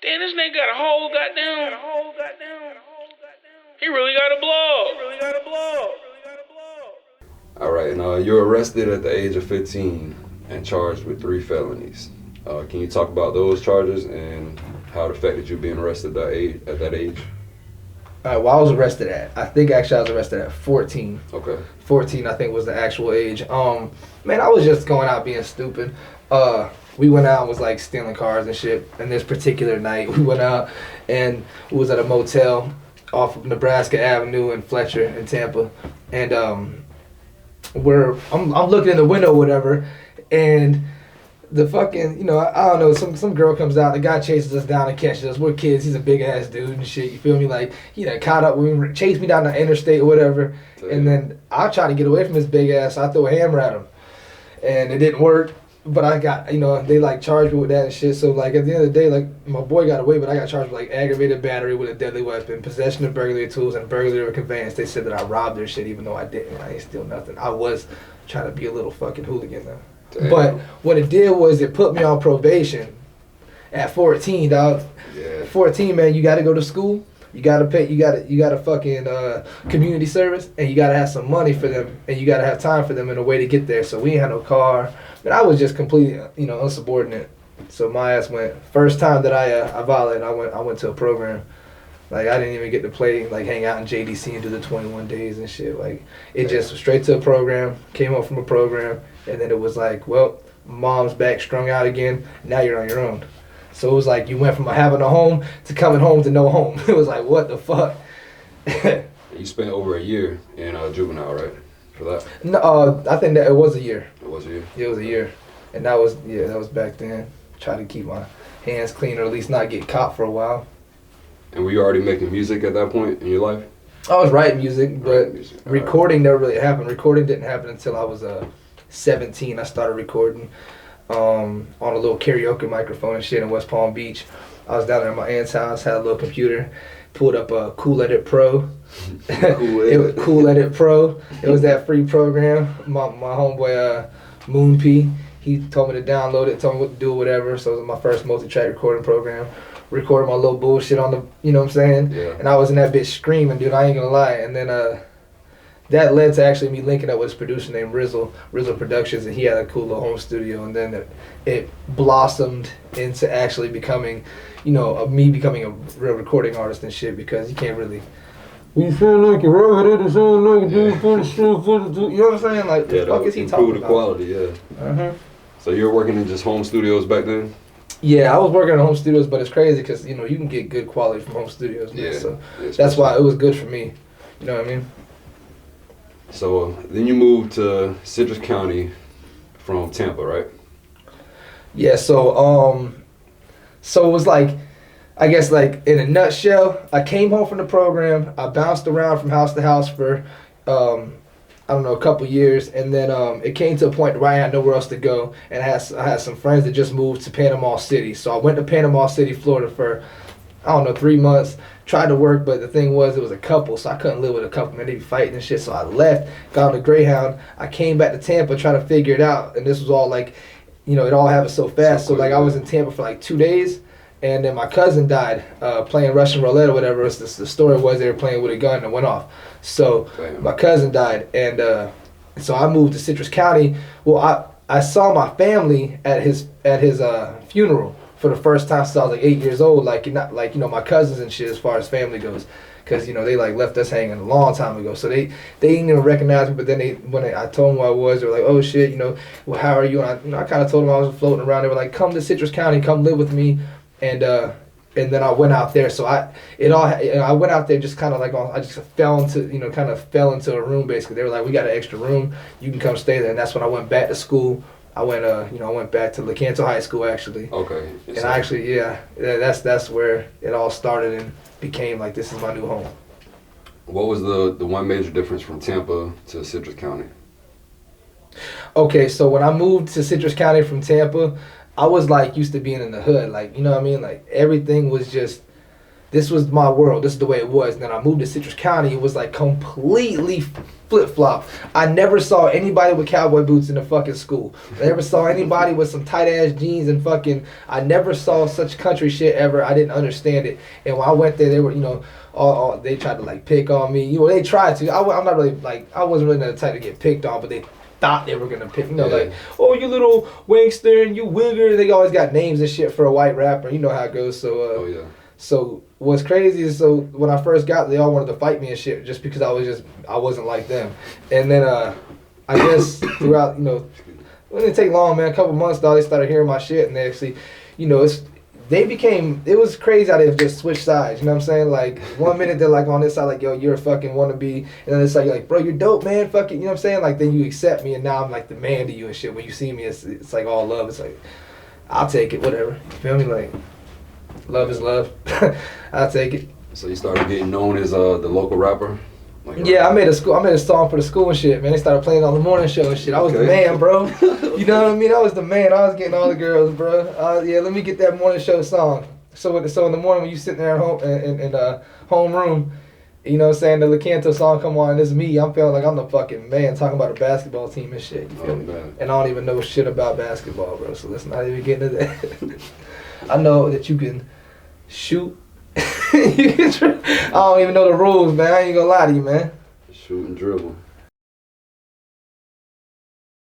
Damn, this nigga got a whole goddamn. He really got a blog. All right, and you're arrested at the age of 15 and charged with 3 felonies. Can you talk about those charges and how it affected you being arrested at that age? Well, I was arrested I think actually I was arrested at 14. Okay. 14, I think, was the actual age. Man, I was just going out being stupid. We went out and was like stealing cars and shit. And this particular night, we went out and we was at a motel off of Nebraska Avenue in Fletcher in Tampa. And I'm looking in the window or whatever, and the fucking, I don't know, some girl comes out, the guy chases us down and catches us. We're kids, he's a big ass dude and shit, you feel me? Like, he done caught up, chased me down the interstate or whatever, and then I try to get away from his big ass, so I throw a hammer at him. And it didn't work, but I got, they like charged me with that and shit, so like at the end of the day, like my boy got away, but I got charged with like aggravated battery with a deadly weapon, possession of burglary tools, and burglary of conveyance. They said that I robbed their shit even though I didn't. I ain't steal nothing. I was trying to be a little fucking hooligan though. Damn. But what it did was it put me on probation at 14, dog. Yeah. 14, man, you got to go to school. You got to pay. You got to fucking community service, and you got to have some money for them, and you got to have time for them and a way to get there. So we ain't had no car. But I was just completely, unsubordinate. So my ass went. First time that I violated, I went to a program. Like, I didn't even get to play, like, hang out in JDC and do the 21 days and shit. Like, it just straight to a program, came up from a program, and then it was like, well, mom's back strung out again, now you're on your own. So it was like you went from having a home to coming home to no home. It was like, what the fuck? You spent over a year in juvenile, right? For that? No, I think that it was a year. It was a year? Yeah, it was a year. And that was back then. Try to keep my hands clean or at least not get caught for a while. And were you already making music at that point in your life? I was writing music, but recording never really happened. Recording didn't happen until I was 17. I started recording on a little karaoke microphone and shit in West Palm Beach. I was down there at my aunt's house, had a little computer, pulled up a Cool Edit Pro. Cool Edit Pro. It was that free program. My homeboy Moon P, he told me to download it, told me what to do, whatever. So it was my first multi-track recording program. Recorded my little bullshit on the, you know what I'm saying? Yeah. And I was in that bitch screaming, dude, I ain't gonna lie. And then that led to actually me linking up with this producer named Rizzle Productions, and he had a cool little home studio. And then it blossomed into actually becoming, me becoming a real recording artist and shit, because you can't really. You sound like you're rugged, it sound like you're doing you know what I'm saying? Like, the fuck is he talking about? Improve the quality, yeah. Uh-huh. So you were working in just home studios back then? Yeah, I was working in home studios, but it's crazy because, you can get good quality from home studios, man. Yeah. So that's why it was good for me. You know what I mean? So then you moved to Citrus County from Tampa, right? Yeah, so it was like, I guess like in a nutshell, I came home from the program, I bounced around from house to house for a couple years, and then it came to a point where I had nowhere else to go, and I had some friends that just moved to Panama City. So I went to Panama City, Florida for 3 months, tried to work, but the thing was it was a couple, so I couldn't live with a couple, man. They be fighting and shit. So I left, got on the Greyhound. I came back to Tampa trying to figure it out, and this was all like, it all happened so fast. So like I was in Tampa for like 2 days, and then my cousin died playing Russian roulette or whatever. The story was they were playing with a gun and it went off. So my cousin died, and so I moved to Citrus County. Well, I saw my family at his funeral for the first time since I was like 8 years old. Like, my cousins and shit as far as family goes, because they like left us hanging a long time ago. So they didn't even recognize me. But then when I told them who I was, they were like, oh shit, well, how are you? And I kind of told them I was floating around. They were like, come to Citrus County, come live with me. And then I went out there. So I went out there just kind of like I just fell into a room basically. They were like, we got an extra room, you can come stay there. And that's when I went back to school. I went back to Lecanto High School actually. Okay. And I actually that's where it all started and became like, this is my new home. What was the one major difference from Tampa to Citrus County? Okay, so when I moved to Citrus County from Tampa, I was like used to being in the hood, like, you know what I mean? Like everything was just, this was my world. This is the way it was. And then I moved to Citrus County. It was like completely flip-flop. I never saw anybody with cowboy boots in the fucking school. I never saw anybody with some tight-ass jeans and fucking... I never saw such country shit ever. I didn't understand it. And when I went there, they were, you know, all they tried to, like, pick on me. You know, they tried to. I'm not really, like... I wasn't really the type to get picked on, but they thought they were gonna pick, you know, like, oh, you little wankster and you wigger. They always got names and shit for a white rapper. You know how it goes. So, So what's crazy is, so when I first got, they all wanted to fight me and shit just because I wasn't like them. And then I guess throughout, you know, it didn't take long, man. A couple months, dog, they started hearing my shit, and they actually, you know, it was crazy how they just switched sides. You know what I'm saying? Like, one minute they're like on this side, like, yo, you're a fucking wannabe, and then it's like, bro, you're dope, man. Fuck it, you know what I'm saying? Like, then you accept me, and now I'm like the man to you and shit. When you see me, it's like all love. It's like, I'll take it, whatever. You feel me? Like, love is love. I'll take it. So you started getting known as the local rapper? Like, yeah, I made a song for the school and shit, man. They started playing on the morning show and shit. I was the man, bro. You know what I mean? I was the man. I was getting all the girls, bro. Yeah, let me get that morning show song. So in the morning when you sitting there at home in homeroom, you know what I'm saying, the LaCanto song come on, and it's me. I'm feeling like I'm the fucking man talking about a basketball team and shit. You feel me? Man. And I don't even know shit about basketball, bro. So let's not even get into that. I know that you can shoot. I don't even know the rules, man. I ain't gonna lie to you, man. Shoot and dribble.